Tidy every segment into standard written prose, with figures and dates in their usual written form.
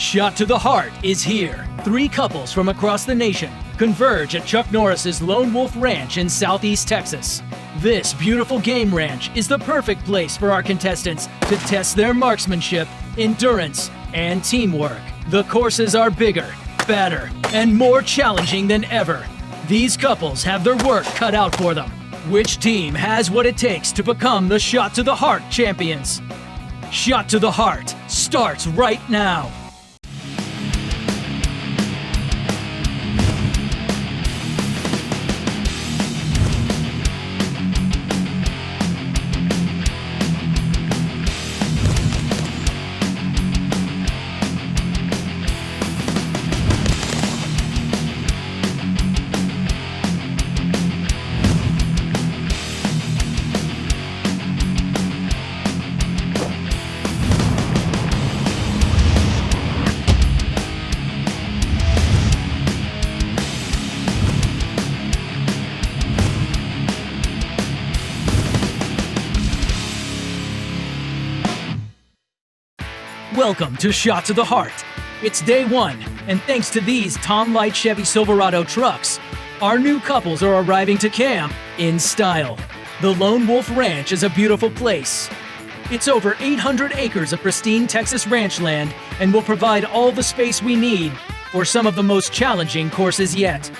Shot to the Heart is here. 3 couples from across the nation converge at Chuck Norris's Lone Wolf Ranch in Southeast Texas. This beautiful game ranch is the perfect place for our contestants to test their marksmanship, endurance, and teamwork. The courses are bigger, badder, and more challenging than ever. These couples have their work cut out for them. Which team has what it takes to become the Shot to the Heart champions? Shot to the Heart starts right now. Welcome to Shot to the Heart. It's day 1, and thanks to these Tom Light Chevy Silverado trucks, our new couples are arriving to camp in style. The Lone Wolf Ranch is a beautiful place. It's over 800 acres of pristine Texas ranch land and will provide all the space we need for some of the most challenging courses yet.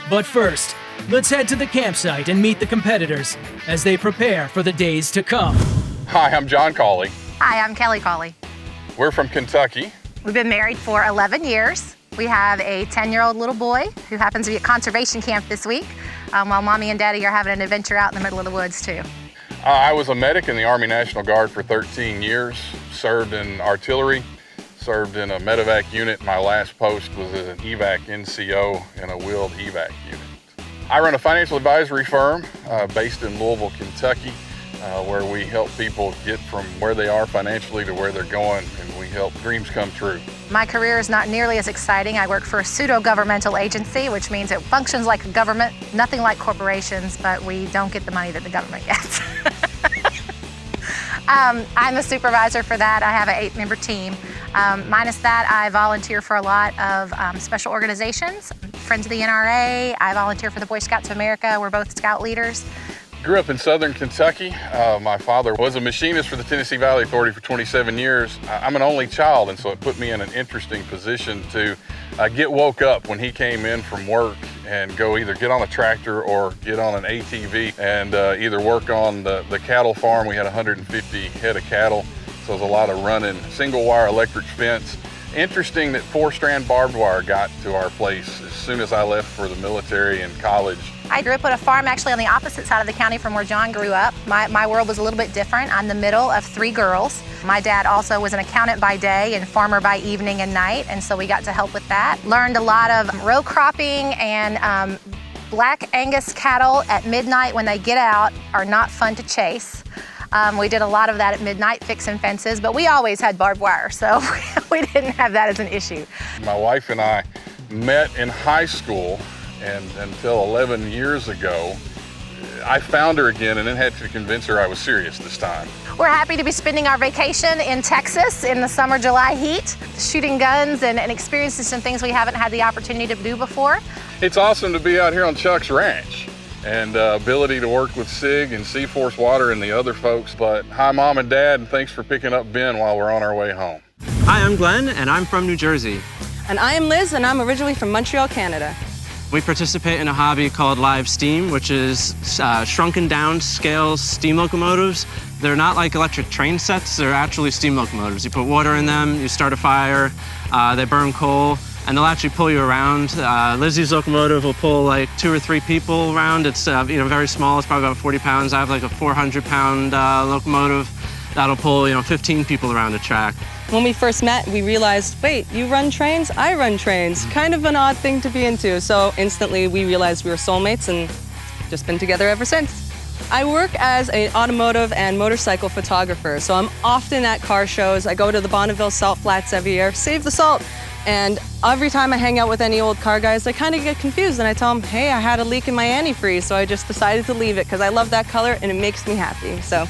But first, let's head to the campsite and meet the competitors as they prepare for the days to come. Hi, I'm John Cawley. Hi, I'm Kelly Cawley. We're from Kentucky. We've been married for 11 years. We have a 10-year-old little boy who happens to be at conservation camp this week, while Mommy and Daddy are having an adventure out in the middle of the woods too. I was a medic in the Army National Guard for 13 years, served in artillery, served in a medevac unit. My last post was as an evac NCO in a wheeled evac unit. I run a financial advisory firm based in Louisville, Kentucky, where we help people get from where they are financially to where they're going, and we help dreams come true. My career is not nearly as exciting. I work for a pseudo-governmental agency, which means it functions like a government, nothing like corporations, but we don't get the money that the government gets. I'm a supervisor for that. I have an 8-member team. Minus that, I volunteer for a lot of special organizations, Friends of the NRA. I volunteer for the Boy Scouts of America. We're both scout leaders. Grew up in southern Kentucky. My father was a machinist for the Tennessee Valley Authority for 27 years. I'm an only child, and so it put me in an interesting position to get woke up when he came in from work and go either get on a tractor or get on an ATV and either work on the cattle farm. We had 150 head of cattle, so it was a lot of running single wire electric fence. Interesting that 4-strand barbed wire got to our place as soon as I left for the military and college. I grew up on a farm actually on the opposite side of the county from where John grew up. My world was a little bit different. I'm the middle of 3 girls. My dad also was an accountant by day and farmer by evening and night, and so we got to help with that. Learned a lot of row cropping, and Black Angus cattle at midnight when they get out are not fun to chase. We did a lot of that at midnight, fixing fences, but we always had barbed wire, so we didn't have that as an issue. My wife and I met in high school, and until 11 years ago, I found her again and then had to convince her I was serious this time. We're happy to be spending our vacation in Texas in the summer July heat, shooting guns and experiencing some things we haven't had the opportunity to do before. It's awesome to be out here on Chuck's ranch and ability to work with SIG and Seaforce Water and the other folks. But hi, Mom and Dad, and thanks for picking up Ben while we're on our way home. Hi, I'm Glenn, and I'm from New Jersey. And I am Liz, and I'm originally from Montreal, Canada. We participate in a hobby called live steam, which is shrunken down scale steam locomotives. They're not like electric train sets, they're actually steam locomotives. You put water in them, you start a fire, they burn coal, and they'll actually pull you around. Lizzie's locomotive will pull like 2 or 3 people around. It's very small, it's probably about 40 pounds. I have like a 400-pound locomotive that'll pull 15 people around the track. When we first met, we realized, wait, you run trains? I run trains. Kind of an odd thing to be into. So instantly we realized we were soulmates and just been together ever since. I work as an automotive and motorcycle photographer. So I'm often at car shows. I go to the Bonneville Salt Flats every year, save the salt. And every time I hang out with any old car guys, I kind of get confused and I tell them, hey, I had a leak in my antifreeze. So I just decided to leave it because I love that color and it makes me happy. So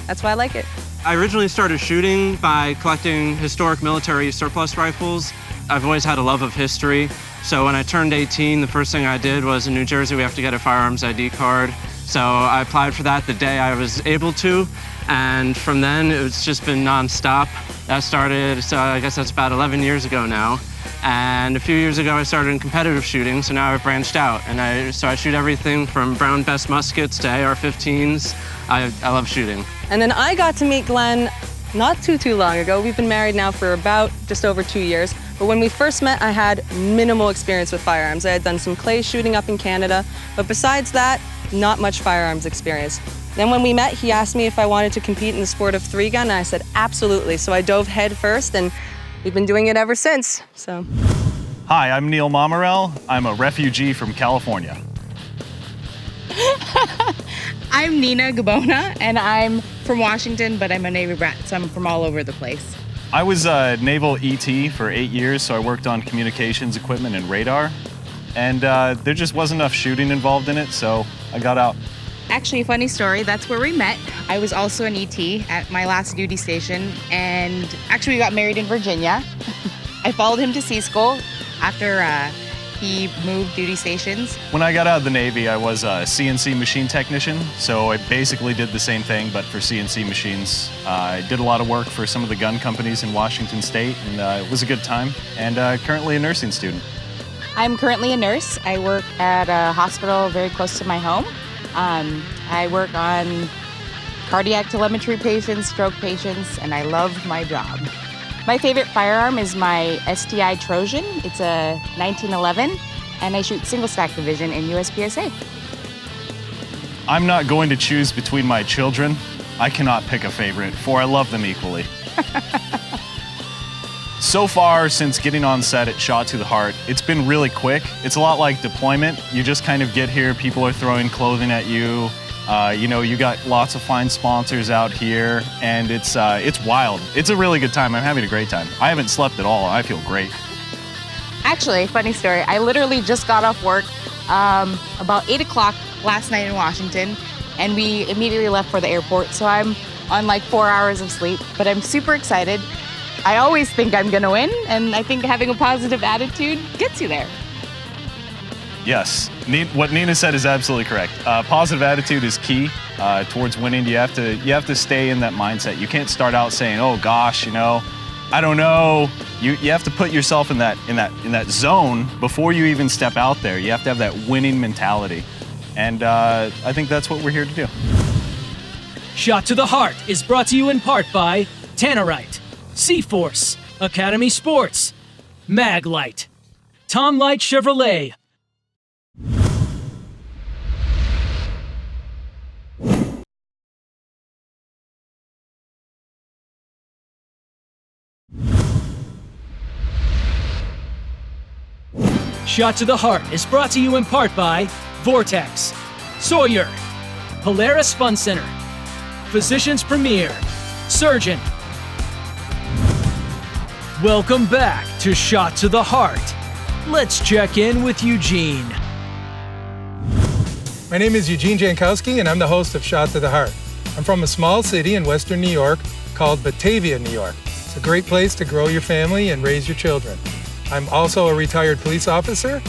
that's why I like it. I originally started shooting by collecting historic military surplus rifles. I've always had a love of history. So when I turned 18, the first thing I did was in New Jersey, we have to get a firearms ID card. So I applied for that the day I was able to. And from then, it's just been nonstop. That started, so I guess that's about 11 years ago now. And a few years ago, I started in competitive shooting, so now I've branched out. And I shoot everything from Brown Bess muskets to AR-15s. I love shooting. And then I got to meet Glenn not too long ago. We've been married now for about just over 2 years. But when we first met, I had minimal experience with firearms. I had done some clay shooting up in Canada, but besides that, not much firearms experience. Then when we met, he asked me if I wanted to compete in the sport of 3-gun, and I said absolutely. So I dove head first, and we've been doing it ever since. So. Hi, I'm Neil Mamarel. I'm a refugee from California. I'm Nina Gabona, and I'm from Washington, but I'm a Navy brat, so I'm from all over the place. I was a naval ET for 8 years, so I worked on communications equipment and radar. And there just wasn't enough shooting involved in it, so I got out. Actually, a funny story, that's where we met. I was also an ET at my last duty station, and actually we got married in Virginia. I followed him to sea school after he moved duty stations. When I got out of the Navy, I was a CNC machine technician, so I basically did the same thing, but for CNC machines. I did a lot of work for some of the gun companies in Washington State, and it was a good time, and currently a nursing student. I'm currently a nurse. I work at a hospital very close to my home. I work on cardiac telemetry patients, stroke patients, and I love my job. My favorite firearm is my STI Trojan. It's a 1911, and I shoot single stack division in USPSA. I'm not going to choose between my children. I cannot pick a favorite, for I love them equally. So far, since getting on set at Shot to the Heart, it's been really quick. It's a lot like deployment. You just kind of get here, people are throwing clothing at you. You got lots of fine sponsors out here, and it's wild. It's a really good time. I'm having a great time. I haven't slept at all. I feel great. Actually, funny story. I literally just got off work about 8 o'clock last night in Washington, and we immediately left for the airport. So I'm on like 4 hours of sleep, but I'm super excited. I always think I'm gonna win, and I think having a positive attitude gets you there. Yes, what Nina said is absolutely correct. Positive attitude is key towards winning. You have to stay in that mindset. You can't start out saying, "Oh gosh, I don't know." You have to put yourself in that zone before you even step out there. You have to have that winning mentality, and I think that's what we're here to do. Shot to the Heart is brought to you in part by Tannerite, C-Force, Academy Sports, Maglite, Tom Light Chevrolet. Shot to the Heart is brought to you in part by Vortex, Sawyer, Polaris Fun Center, Physicians Premier, Surgeon. Welcome back to Shot to the Heart. Let's check in with Eugene. My name is Eugene Jankowski, and I'm the host of Shot to the Heart. I'm from a small city in western New York called Batavia, New York. It's a great place to grow your family and raise your children. I'm also a retired police officer.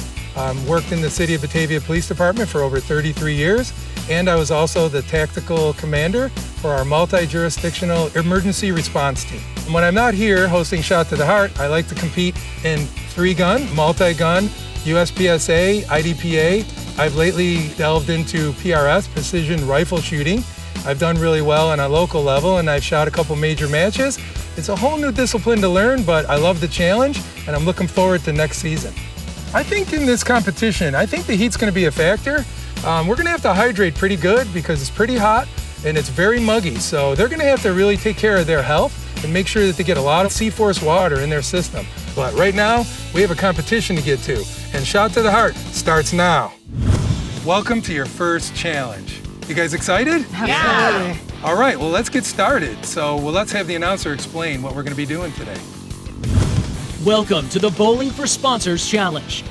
Worked in the City of Batavia Police Department for over 33 years, and I was also the tactical commander for our multi-jurisdictional emergency response team. And when I'm not here hosting Shot to the Heart, I like to compete in 3-gun, multi-gun, USPSA, IDPA. I've lately delved into PRS, precision rifle shooting. I've done really well on a local level, and I've shot a couple major matches. It's a whole new discipline to learn, but I love the challenge, and I'm looking forward to next season. I think in this competition, I think the heat's going to be a factor. We're going to have to hydrate pretty good because it's pretty hot and it's very muggy. So they're going to have to really take care of their health and make sure that they get a lot of C-Force water in their system. But right now, we have a competition to get to, and Shot to the Heart starts now. Welcome to your first challenge. You guys excited? Yeah. All right, well, let's get started. So let's have the announcer explain what we're going to be doing today. Welcome to the Bowling for Sponsors Challenge.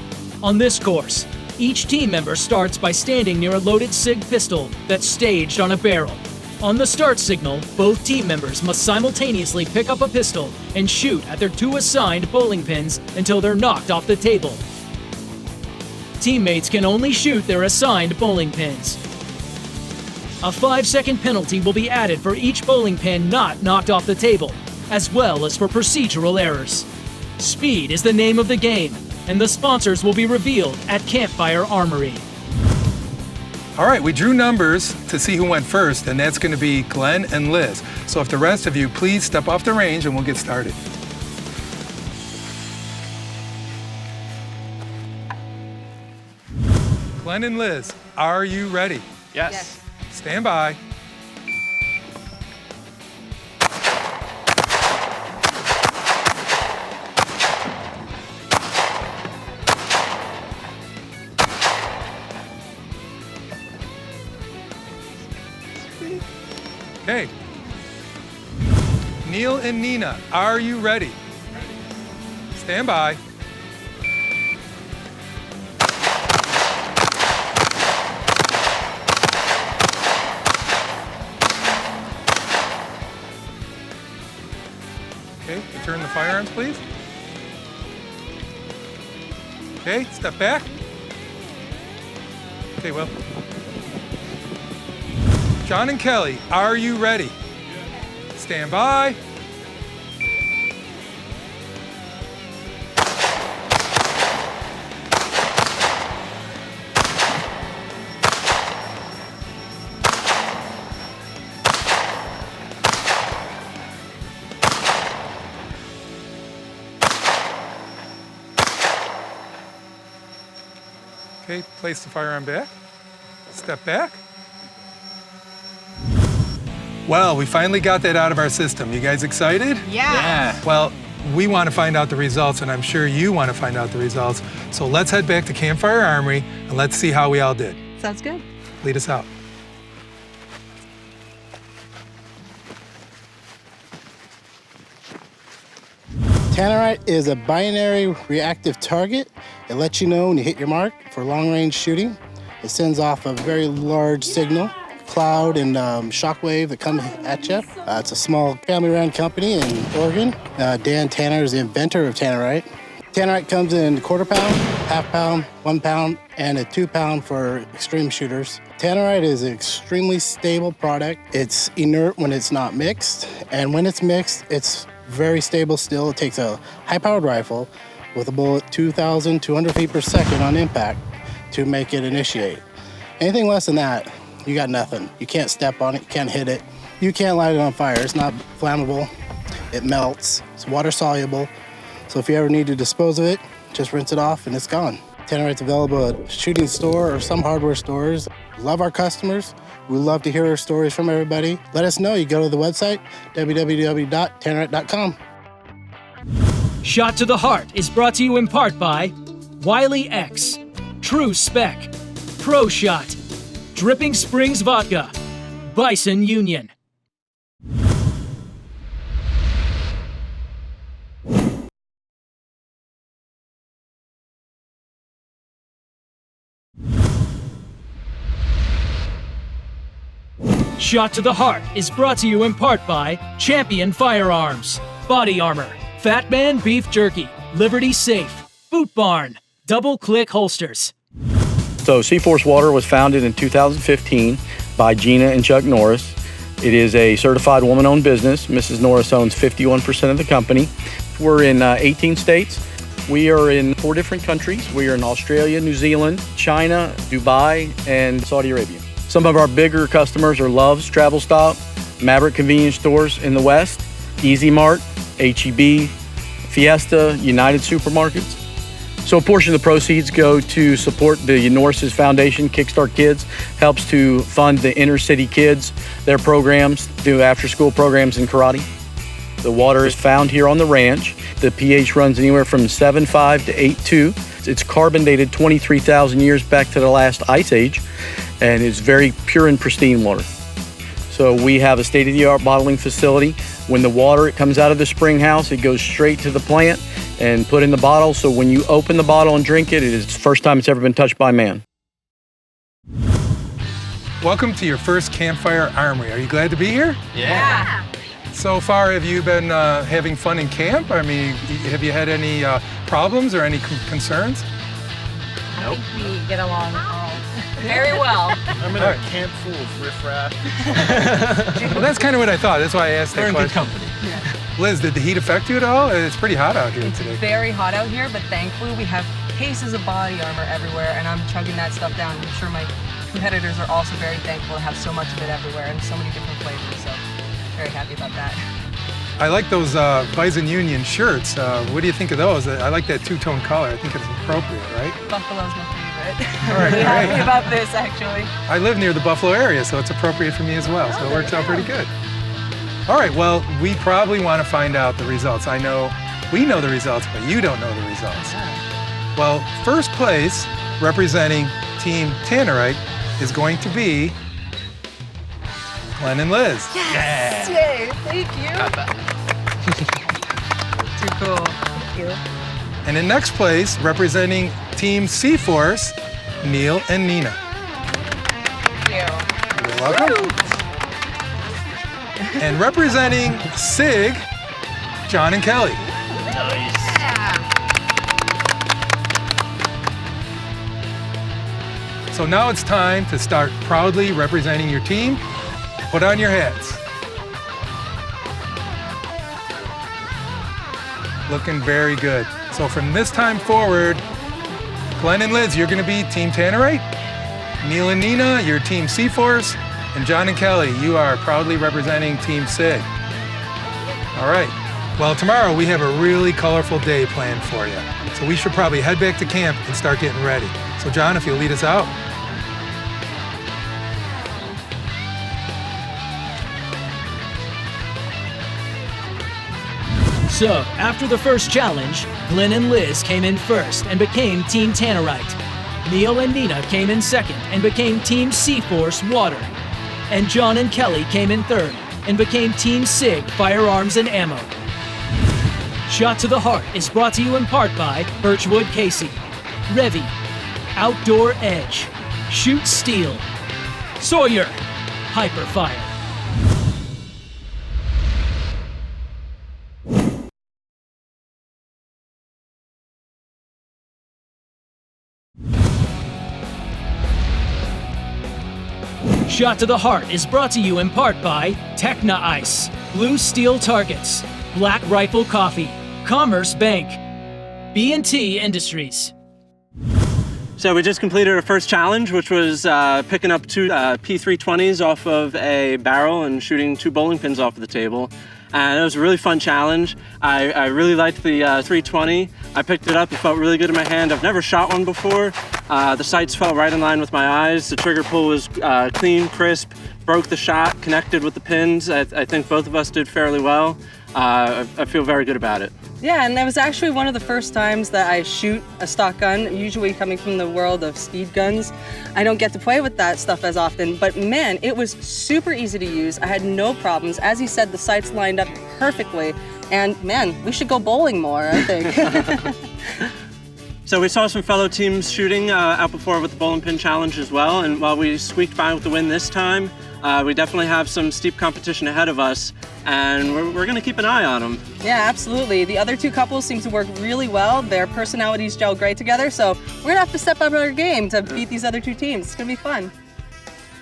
On this course, each team member starts by standing near a loaded SIG pistol that's staged on a barrel. On the start signal, both team members must simultaneously pick up a pistol and shoot at their 2 assigned bowling pins until they're knocked off the table. Teammates can only shoot their assigned bowling pins. A 5-second penalty will be added for each bowling pin not knocked off the table, as well as for procedural errors. Speed is the name of the game, and the sponsors will be revealed at Campfire Armory. All right, we drew numbers to see who went first, and that's going to be Glenn and Liz. So if the rest of you please step off the range and we'll get started. Glenn and Liz, are you ready? Yes. Stand by. Okay. Neil and Nina, are you ready? Stand by. Okay, return the firearms, please. Okay, step back. Okay, well. John and Kelly, are you ready? Stand by. Okay, place the firearm back. Step back. Well, we finally got that out of our system. You guys excited? Yeah. Well, we want to find out the results, and I'm sure you want to find out the results. So let's head back to Campfire Armory, and let's see how we all did. Sounds good. Lead us out. Tannerite is a binary reactive target. It lets you know when you hit your mark for long-range shooting. It sends off a very large signal, cloud and shockwave that come at you. It's a small family-run company in Oregon. Dan Tanner is the inventor of Tannerite. Tannerite comes in quarter pound, half pound, 1 pound, and a 2 pound for extreme shooters. Tannerite is an extremely stable product. It's inert when it's not mixed, and when it's mixed, it's very stable still. It takes a high-powered rifle with a bullet 2,200 feet per second on impact to make it initiate. Anything less than that, you got nothing. You can't step on it, you can't hit it, you can't light it on fire. It's not flammable, it melts, it's water soluble. So if you ever need to dispose of it, just rinse it off and it's gone. Tannerite's available at a shooting store or some hardware stores. Love our customers. We love to hear our stories from everybody. Let us know. You go to the website, www.tannerite.com. Shot to the Heart is brought to you in part by Wiley X, True Spec, Pro Shot, Dripping Springs Vodka, Bison Union. Shot to the Heart is brought to you in part by Champion Firearms, Body Armor, Fat Man Beef Jerky, Liberty Safe, Boot Barn, Double Click Holsters. So C-Force Water was founded in 2015 by Gina and Chuck Norris. It is a certified woman-owned business. Mrs. Norris owns 51% of the company. We're in 18 states. We are in 4 different countries. We are in Australia, New Zealand, China, Dubai, and Saudi Arabia. Some of our bigger customers are Love's Travel Stop, Maverick Convenience Stores in the West, Easy Mart, H-E-B, Fiesta, United Supermarkets. So a portion of the proceeds go to support the Norris's Foundation. Kickstart Kids helps to fund the inner city kids, their programs, do after-school programs in karate. The water is found here on the ranch. The pH runs anywhere from 7.5 to 8.2. It's carbon dated 23,000 years back to the last ice age, and it's very pure and pristine water. So we have a state-of-the-art bottling facility. When the water comes out of the spring house, it goes straight to the plant and put in the bottle. So when you open the bottle and drink it, it is the first time it's ever been touched by man. Welcome to your first Campfire Armory. Are you glad to be here? Yeah. So far, have you been having fun in camp? I mean, have you had any problems or any concerns? I think we get along Very well. I'm in a camp full of riffraff. Well, that's kind of what I thought. That's why I asked that We're in good question. company. Liz, did the heat affect you at all? It's pretty hot out here It's today. very hot out here, but thankfully we have cases of body armor everywhere, and I'm chugging that stuff down. I'm sure my competitors are also very thankful to have so much of it everywhere and so many different flavors, so very happy about that. I like those Bison Union shirts. What do you think of those? I like that two-tone color. I think it's appropriate, right? Buffalo's my favorite. All right, Really happy great. about this, actually. I live near the Buffalo area, so it's appropriate for me as well, so it works out pretty good. All right, well, we probably want to find out the results. I know we know the results, but you don't know the results. Well, first place, representing Team Tannerite, is going to be Glenn and Liz. Yes! Yay, thank you. Too cool. Thank you. And in next place, representing Team C-Force, Neil and Nina. Thank you. You're welcome. And representing SIG, John and Kelly. So now it's time to start proudly representing your team. Put on your hats. Looking very good. So from this time forward, Glenn and Liz, you're gonna be Team Tannerite. Neil and Nina, you're Team C-Force. And John and Kelly, you are proudly representing Team SIG. All right. Well, tomorrow we have a really colorful day planned for you. So we should probably head back to camp and start getting ready. So John, if you'll lead us out. So, after the first challenge, Glenn and Liz came in first and became Team Tannerite. Neil and Nina came in second and became Team C-Force Water. And John and Kelly came in third and became Team SIG Firearms and Ammo. Shot to the Heart is brought to you in part by Birchwood Casey, Revy, Outdoor Edge, Shoot Steel, Sawyer, Hyperfire. Shot to the Heart is brought to you in part by Techna Ice, Blue Steel Targets, Black Rifle Coffee, Commerce Bank, B&T Industries. So we just completed our first challenge, which was picking up two P320s off of a barrel and shooting 2 bowling pins off of the table. And it was a really fun challenge. I really liked the 320. I picked it up, it felt really good in my hand. I've never shot one before. The sights felt right in line with my eyes. The trigger pull was clean, crisp, broke the shot, connected with the pins. I think both of us did fairly well. I feel very good about it. Yeah, and that was actually one of the first times that I shoot a stock gun, usually coming from the world of speed guns. I don't get to play with that stuff as often, but man, it was super easy to use. I had no problems. As he said, the sights lined up perfectly, and man, we should go bowling more, I think. So we saw some fellow teams shooting out before with the bowling pin challenge as well, and while we squeaked by with the win this time, we definitely have some steep competition ahead of us, and we're going to keep an eye on them. Yeah, absolutely. The other two couples seem to work really well. Their personalities gel great together, so we're going to have to step up our game to beat these other two teams. It's going to be fun.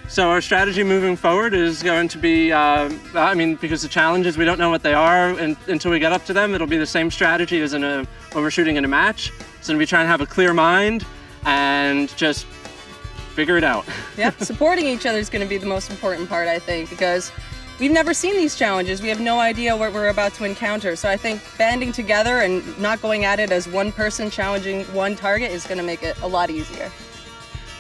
So our strategy moving forward is going to be, because the challenges, we don't know what they are until we get up to them. It'll be the same strategy as when we're shooting in a match. So we try and have a clear mind and just figure it out. Yep, supporting each other is going to be the most important part, I think, because we've never seen these challenges. We have no idea what we're about to encounter. So I think banding together and not going at it as one person challenging one target is going to make it a lot easier.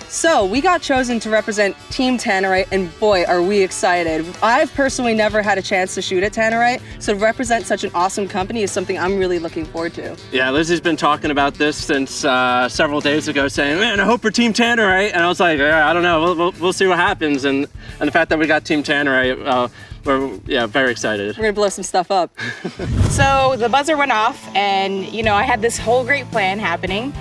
So we got chosen to represent Team Tannerite, and boy, are we excited. I've personally never had a chance to shoot at Tannerite, so to represent such an awesome company is something I'm really looking forward to. Yeah, Lizzie's been talking about this since several days ago, saying, man, I hope we're Team Tannerite. And I was like, yeah, I don't know, we'll see what happens. And the fact that we got Team Tannerite, we're very excited. We're gonna blow some stuff up. So the buzzer went off, and I had this whole great plan happening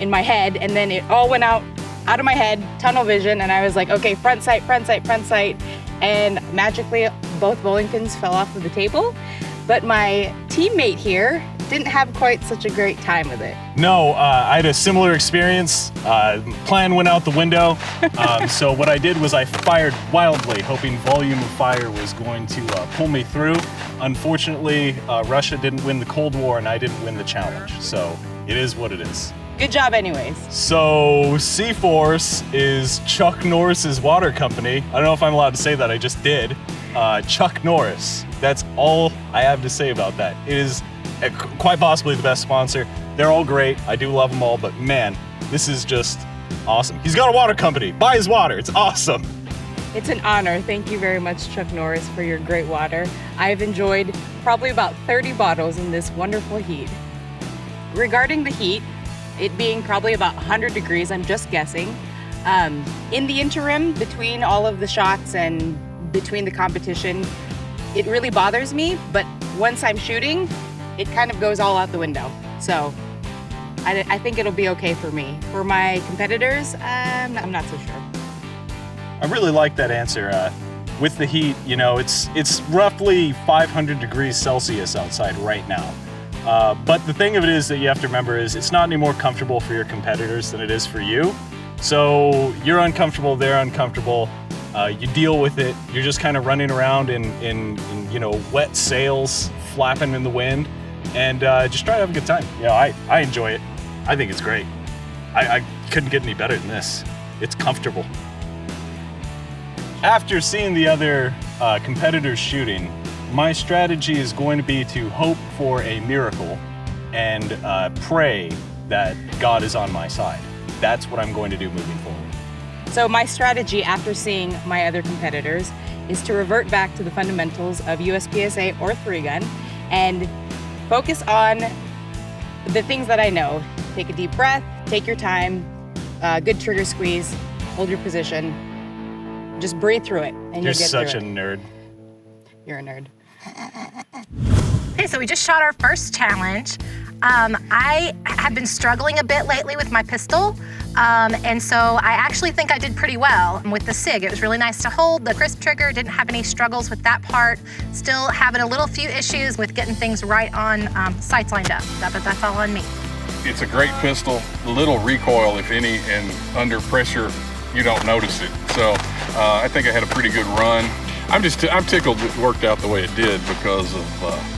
in my head, and then it all went out out of my head, tunnel vision, and I was like, okay, front sight, front sight, front sight. And magically, both bowling pins fell off of the table. But my teammate here didn't have quite such a great time with it. No, I had a similar experience. Plan went out the window. So what I did was I fired wildly, hoping volume of fire was going to pull me through. Unfortunately, Russia didn't win the Cold War and I didn't win the challenge. So it is what it is. Good job anyways. So C-Force is Chuck Norris's water company. I don't know if I'm allowed to say that, I just did. Chuck Norris. That's all I have to say about that. It is quite possibly the best sponsor. They're all great. I do love them all, but man, this is just awesome. He's got a water company. Buy his water. It's awesome. It's an honor. Thank you very much, Chuck Norris, for your great water. I've enjoyed probably about 30 bottles in this wonderful heat. Regarding the heat, it being probably about 100 degrees, I'm just guessing. In the interim, between all of the shots and between the competition, it really bothers me, but once I'm shooting, it kind of goes all out the window. So I think it'll be okay for me. For my competitors, I'm not so sure. I really like that answer. With the heat, you know, it's roughly 500 degrees Celsius outside right now. But the thing of it is that you have to remember is it's not any more comfortable for your competitors than it is for you. So you're uncomfortable, they're uncomfortable. You deal with it. You're just kind of running around in you know, wet sails flapping in the wind, and just try to have a good time. You know, I enjoy it. I think it's great. I couldn't get any better than this. It's comfortable. After seeing the other competitors shooting, my strategy is going to be to hope for a miracle and pray that God is on my side. That's what I'm going to do moving forward. So my strategy after seeing my other competitors is to revert back to the fundamentals of USPSA or 3-gun and focus on the things that I know. Take a deep breath, take your time, good trigger squeeze, hold your position, just breathe through it and you'll get through it. You're such a nerd. You're a nerd. Okay, so we just shot our first challenge. I have been struggling a bit lately with my pistol, and so I actually think I did pretty well with the SIG. It was really nice to hold. The crisp trigger, didn't have any struggles with that part. Still having a little few issues with getting things right on sights lined up, but that's all on me. It's a great pistol, little recoil, if any, and under pressure, you don't notice it. So I think I had a pretty good run. I'm tickled it worked out the way it did because of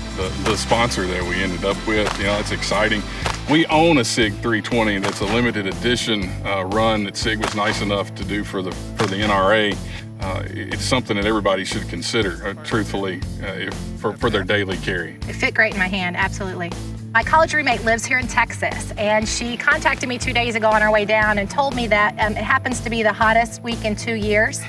the sponsor that we ended up with. You know, it's exciting. We own a SIG 320 that's a limited edition run that SIG was nice enough to do for the NRA. It's something that everybody should consider, truthfully, for their daily carry. It fit great in my hand, absolutely. My college roommate lives here in Texas, and she contacted me 2 days ago on our way down and told me that it happens to be the hottest week in 2 years.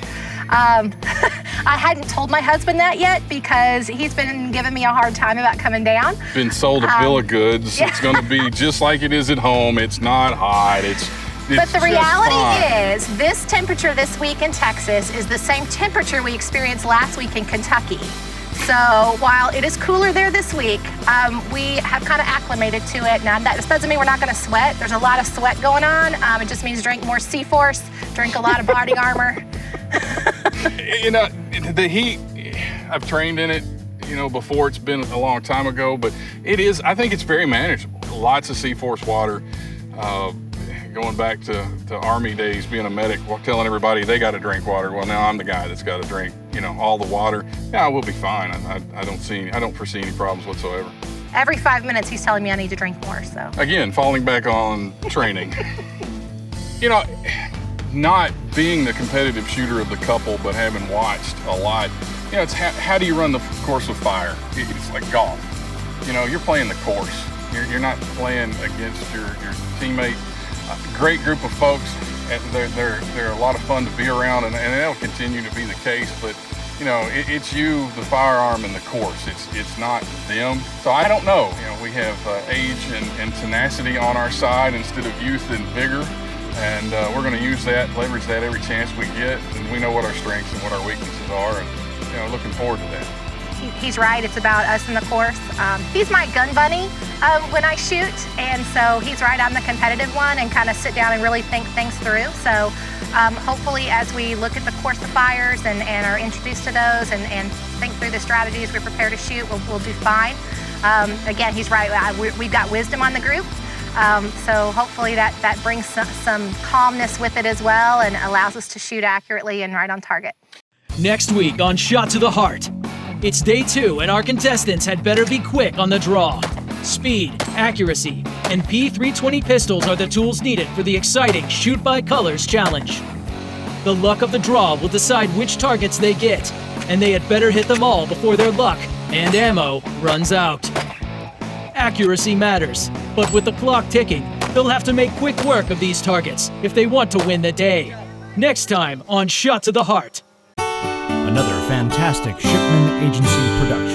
I hadn't told my husband that yet because he's been giving me a hard time about coming down. Been sold a bill of goods. Yeah. It's going to be just like it is at home. It's not hot. But the reality is, this temperature this week in Texas is the same temperature we experienced last week in Kentucky. So while it is cooler there this week, we have kind of acclimated to it. Now, that doesn't mean we're not going to sweat. There's a lot of sweat going on. It just means drink more C-Force, drink a lot of body armor. You know, the heat, I've trained in it, you know, before. It's been a long time ago, but I think it's very manageable. Lots of C-Force water. Going back to Army days, being a medic, telling everybody they got to drink water. Well, now I'm the guy that's got to drink, you know, all the water. Yeah, we'll be fine. I don't foresee any problems whatsoever. Every 5 minutes, he's telling me I need to drink more, so. Again, falling back on training. You know, not being the competitive shooter of the couple, but having watched a lot, you know, it's how do you run the course with fire? It's like golf. You know, you're playing the course. You're not playing against your teammate. Great group of folks. They're a lot of fun to be around, and that'll continue to be the case. But you know, it's you, the firearm, and the course. It's not them. So I don't know. You know, we have age and tenacity on our side instead of youth and vigor, and we're going to use that, leverage that every chance we get. And we know what our strengths and what our weaknesses are, and you know, looking forward to that. he's right. It's about us in the course. He's my gun bunny when I shoot, and so he's right. I'm the competitive one and kind of sit down and really think things through. So hopefully as we look at the course of fires and are introduced to those and think through the strategies we prepare to shoot, we'll do fine. Again, he's right. We've got wisdom on the group. So hopefully that brings some calmness with it as well and allows us to shoot accurately and right on target. Next week on Shot to the Heart. It's day 2 and our contestants had better be quick on the draw. Speed, accuracy, and P320 pistols are the tools needed for the exciting Shoot by Colors challenge. The luck of the draw will decide which targets they get, and they had better hit them all before their luck and ammo runs out. Accuracy matters, but with the clock ticking, they'll have to make quick work of these targets if they want to win the day. Next time on Shot to the Heart. Another fantastic Shipman Agency production.